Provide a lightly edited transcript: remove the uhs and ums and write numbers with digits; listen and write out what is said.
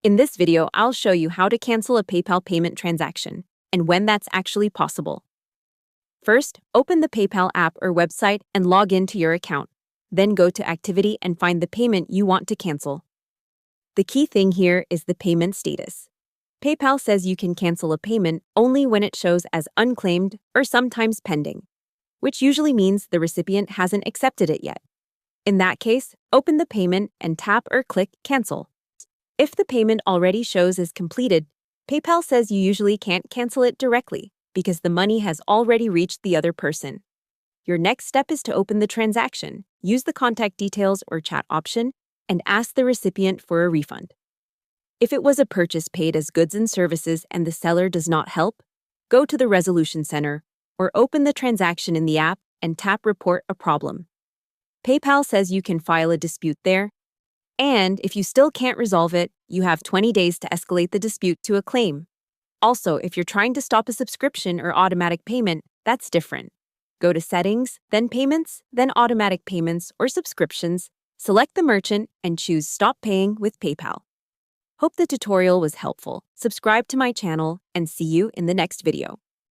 In this video, I'll show you how to cancel a PayPal payment transaction and when that's actually possible. First, open the PayPal app or website and log into your account. Then go to Activity and find the payment you want to cancel. The key thing here is the payment status. PayPal says you can cancel a payment only when it shows as unclaimed or sometimes pending, which usually means the recipient hasn't accepted it yet. In that case, open the payment and tap or click Cancel. If the payment already shows as completed, PayPal says you usually can't cancel it directly because the money has already reached the other person. Your next step is to open the transaction, use the contact details or chat option, and ask the recipient for a refund. If it was a purchase paid as goods and services and the seller does not help, go to the Resolution Center or open the transaction in the app and tap Report a Problem. PayPal says you can file a dispute there, and if you still can't resolve it, you have 20 days to escalate the dispute to a claim. Also, if you're trying to stop a subscription or automatic payment, that's different. Go to Settings, then Payments, then Automatic Payments or Subscriptions, select the merchant, and choose Stop Paying with PayPal. Hope the tutorial was helpful. Subscribe to my channel and see you in the next video.